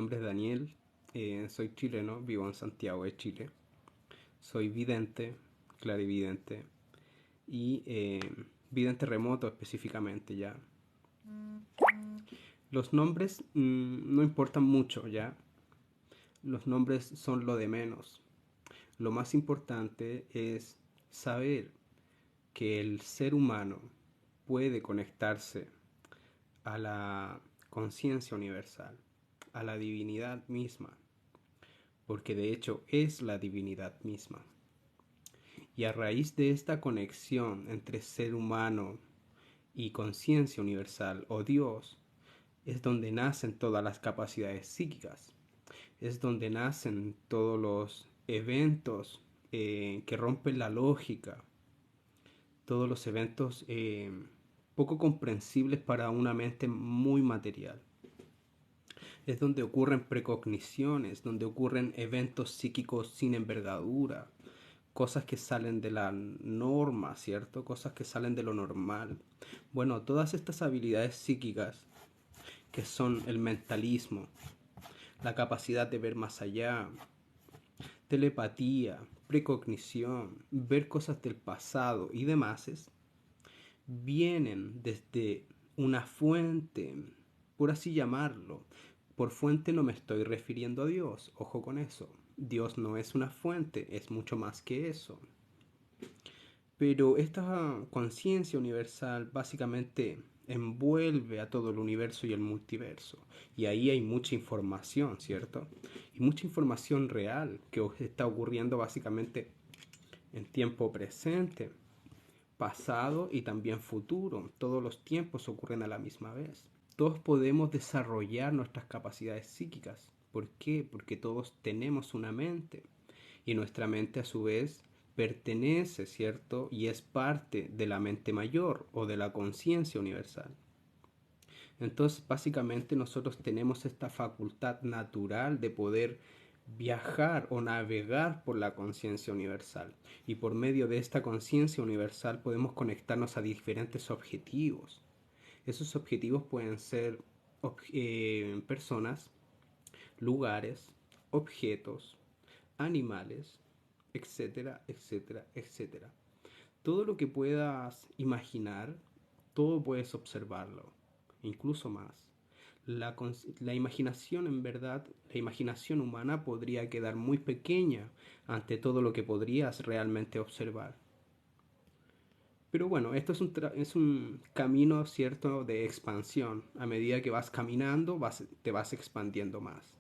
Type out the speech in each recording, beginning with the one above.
nombre es Daniel, soy chileno, vivo en Santiago de Chile. Soy vidente, clarividente y vidente remoto específicamente ya. Los nombres no importan mucho ya. Los nombres son lo de menos. Lo más importante es saber que el ser humano puede conectarse a la conciencia universal, a la divinidad misma, porque de hecho es la divinidad misma. Y a raíz de esta conexión entre ser humano y conciencia universal o Dios, es donde nacen todas las capacidades psíquicas, es donde nacen todos los eventos que rompen la lógica, todos los eventos poco comprensibles para una mente muy material. Es donde ocurren precogniciones, donde ocurren eventos psíquicos sin envergadura, cosas que salen de la norma, ¿cierto? Cosas que salen de lo normal. Bueno, todas estas habilidades psíquicas que son el mentalismo, la capacidad de ver más allá, telepatía, precognición, ver cosas del pasado y demás, vienen desde una fuente, por así llamarlo. Por fuente no me estoy refiriendo a Dios, ojo con eso. Dios no es una fuente, es mucho más que eso. Pero esta conciencia universal básicamente envuelve a todo el universo y el multiverso. Y ahí hay mucha información, ¿cierto? Y mucha información real que está ocurriendo básicamente en tiempo presente, pasado y también futuro. Todos los tiempos ocurren a la misma vez. Todos podemos desarrollar nuestras capacidades psíquicas. ¿Por qué? Porque todos tenemos una mente. Y nuestra mente a su vez pertenece, ¿cierto? Y es parte de la mente mayor o de la conciencia universal. Entonces, básicamente nosotros tenemos esta facultad natural de poder viajar o navegar por la conciencia universal. Y por medio de esta conciencia universal podemos conectarnos a diferentes objetivos. Esos objetivos pueden ser personas, lugares, objetos, animales, etcétera, etcétera, etcétera. Todo lo que puedas imaginar, todo puedes observarlo, incluso más. La imaginación, en verdad, la imaginación humana podría quedar muy pequeña ante todo lo que podrías realmente observar. Pero bueno, esto es un camino, ¿cierto?, de expansión. A medida que vas caminando, te vas expandiendo más.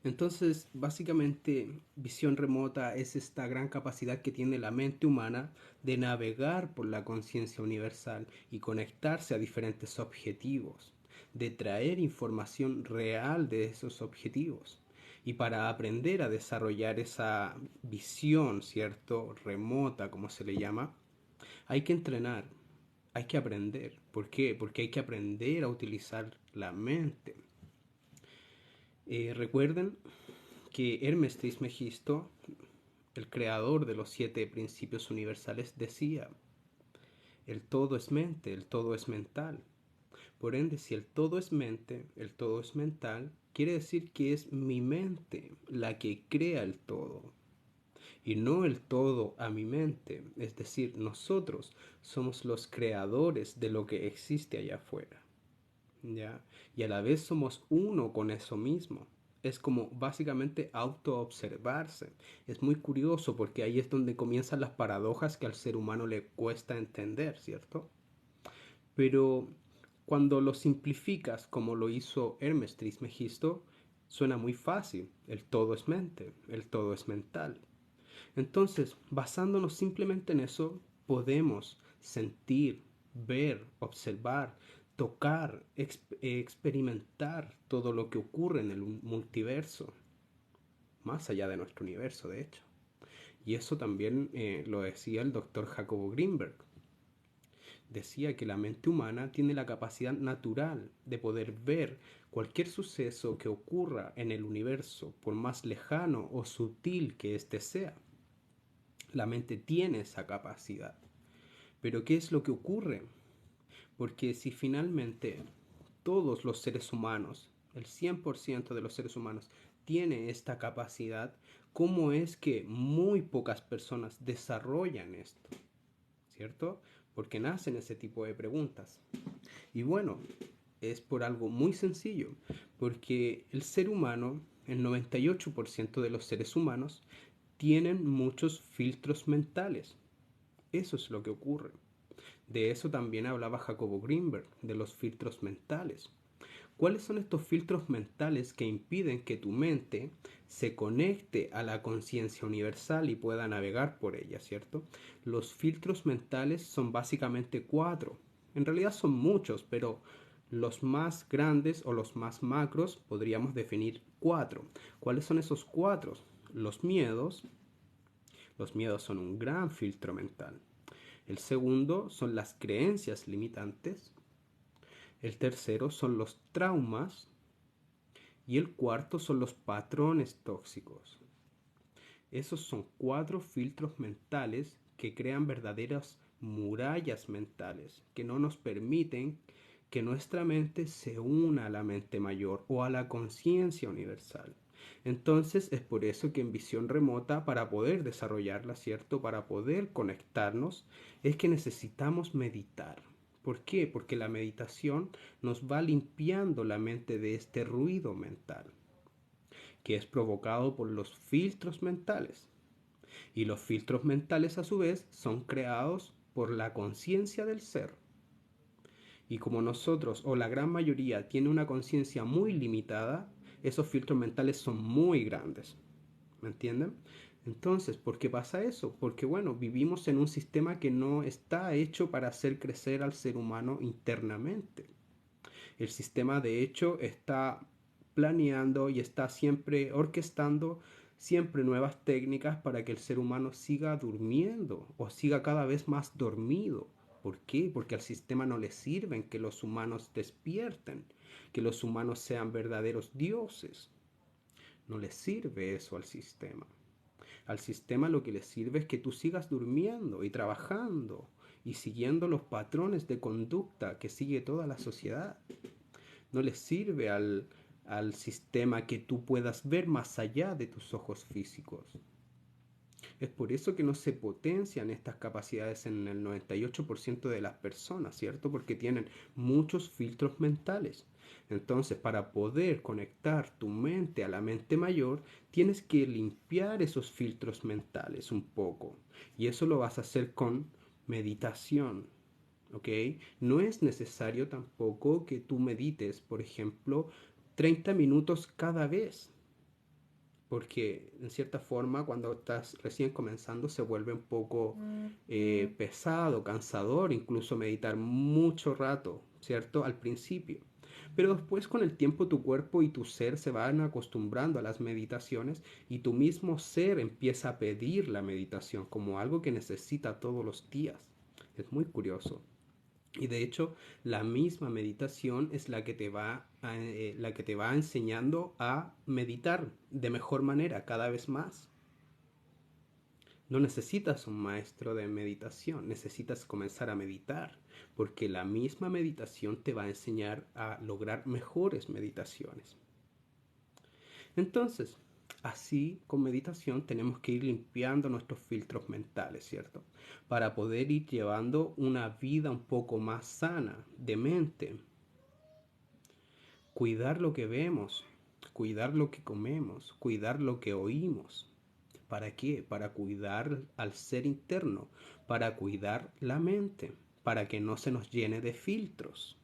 Entonces, básicamente, visión remota es esta gran capacidad que tiene la mente humana de navegar por la conciencia universal y conectarse a diferentes objetivos, de traer información real de esos objetivos. Y para aprender a desarrollar esa visión, ¿cierto?, remota, como se le llama, hay que entrenar, hay que aprender. ¿Por qué? Porque hay que aprender a utilizar la mente. Recuerden que Hermes Trismegisto, el creador de los 7 principios universales, decía: el todo es mente, el todo es mental. Por ende, si el todo es mente, el todo es mental, quiere decir que es mi mente la que crea el todo y no el todo a mi mente. Es decir, nosotros somos los creadores de lo que existe allá afuera, ¿ya? Y a la vez somos uno con eso mismo. Es como básicamente autoobservarse. Es muy curioso porque ahí es donde comienzan las paradojas que al ser humano le cuesta entender, ¿cierto? Pero cuando lo simplificas como lo hizo Hermes Trismegisto, suena muy fácil. El todo es mente, el todo es mental. Entonces, basándonos simplemente en eso, podemos sentir, ver, observar, tocar, experimentar todo lo que ocurre en el multiverso, más allá de nuestro universo, de hecho. Y eso también lo decía el doctor Jacobo Greenberg. Decía que la mente humana tiene la capacidad natural de poder ver cualquier suceso que ocurra en el universo, por más lejano o sutil que éste sea. La mente tiene esa capacidad. Pero ¿qué es lo que ocurre? Porque si finalmente todos los seres humanos el 100% de los seres humanos tiene esta capacidad, ¿cómo es que muy pocas personas desarrollan esto? ¿Cierto? Porque nacen ese tipo de preguntas. Y bueno, es por algo muy sencillo, porque el ser humano, el 98% de los seres humanos, tienen muchos filtros mentales. Eso es lo que ocurre. De eso también hablaba Jacobo Greenberg, de los filtros mentales. ¿Cuáles son estos filtros mentales que impiden que tu mente se conecte a la conciencia universal y pueda navegar por ella, ¿cierto? Los filtros mentales son básicamente cuatro. En realidad son muchos, pero los más grandes o los más macros podríamos definir cuatro. ¿Cuáles son esos cuatro? Los miedos. Los miedos son un gran filtro mental. El segundo son las creencias limitantes. El tercero son los traumas. Y el cuarto son los patrones tóxicos. Esos son cuatro filtros mentales que crean verdaderas murallas mentales que no nos permiten que nuestra mente se una a la mente mayor o a la conciencia universal. Entonces es por eso que en visión remota, para poder desarrollarla, ¿cierto? Para poder conectarnos, es que necesitamos meditar. ¿Por qué? Porque la meditación nos va limpiando la mente de este ruido mental, que es provocado por los filtros mentales. Y los filtros mentales a su vez son creados por la conciencia del ser. Y como nosotros o la gran mayoría tiene una conciencia muy limitada, esos filtros mentales son muy grandes. ¿Me entienden? Entonces, ¿por qué pasa eso? Porque bueno, vivimos en un sistema que no está hecho para hacer crecer al ser humano internamente. El sistema de hecho está planeando y está siempre orquestando siempre nuevas técnicas para que el ser humano siga durmiendo o siga cada vez más dormido. ¿Por qué? Porque al sistema no le sirven que los humanos despierten, que los humanos sean verdaderos dioses. No le sirve eso al sistema. Al sistema lo que le sirve es que tú sigas durmiendo y trabajando y siguiendo los patrones de conducta que sigue toda la sociedad. No le sirve al sistema que tú puedas ver más allá de tus ojos físicos. Es por eso que no se potencian estas capacidades en el 98% de las personas, ¿cierto? Porque tienen muchos filtros mentales. Entonces, para poder conectar tu mente a la mente mayor, tienes que limpiar esos filtros mentales un poco. Y eso lo vas a hacer con meditación, ¿ok? No es necesario tampoco que tú medites, por ejemplo, 30 minutos cada vez, porque en cierta forma cuando estás recién comenzando se vuelve un poco pesado, cansador, incluso meditar mucho rato, ¿cierto? Al principio. Pero después con el tiempo tu cuerpo y tu ser se van acostumbrando a las meditaciones y tu mismo ser empieza a pedir la meditación como algo que necesita todos los días. Es muy curioso. Y de hecho, la misma meditación es la que te va enseñando a meditar de mejor manera cada vez más. No necesitas un maestro de meditación, necesitas comenzar a meditar, porque la misma meditación te va a enseñar a lograr mejores meditaciones. Entonces, así con meditación tenemos que ir limpiando nuestros filtros mentales, ¿cierto? Para poder ir llevando una vida un poco más sana de mente. Cuidar lo que vemos, cuidar lo que comemos, cuidar lo que oímos. ¿Para qué? Para cuidar al ser interno, para cuidar la mente, para que no se nos llene de filtros.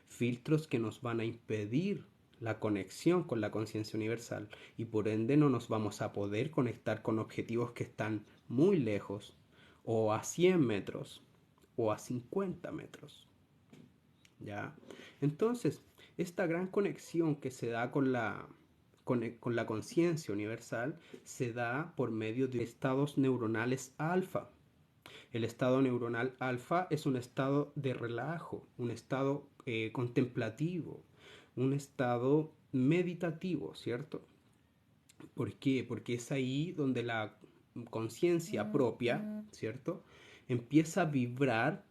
Filtros que nos van a impedir la conexión con la conciencia universal y por ende no nos vamos a poder conectar con objetivos que están muy lejos o a 100 metros o a 50 metros. ¿Ya? Entonces, esta gran conexión que se da con la conciencia universal se da por medio de estados neuronales alfa. El estado neuronal alfa es un estado de relajo, un estado contemplativo, un estado meditativo, ¿cierto? ¿Por qué? Porque es ahí donde la conciencia propia, ¿cierto? Empieza a vibrar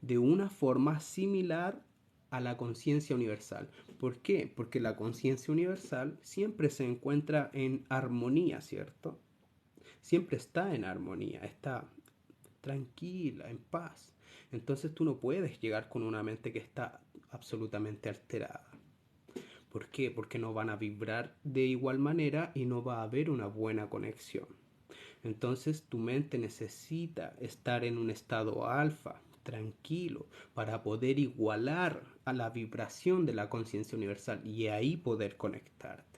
de una forma similar a la conciencia universal. ¿Por qué? Porque la conciencia universal siempre se encuentra en armonía, ¿cierto? Siempre está en armonía, está tranquila, en paz. Entonces tú no puedes llegar con una mente que está absolutamente alterada. ¿Por qué? Porque no van a vibrar de igual manera y no va a haber una buena conexión. Entonces tu mente necesita estar en un estado alfa, tranquilo, para poder igualar a la vibración de la conciencia universal y ahí poder conectarte.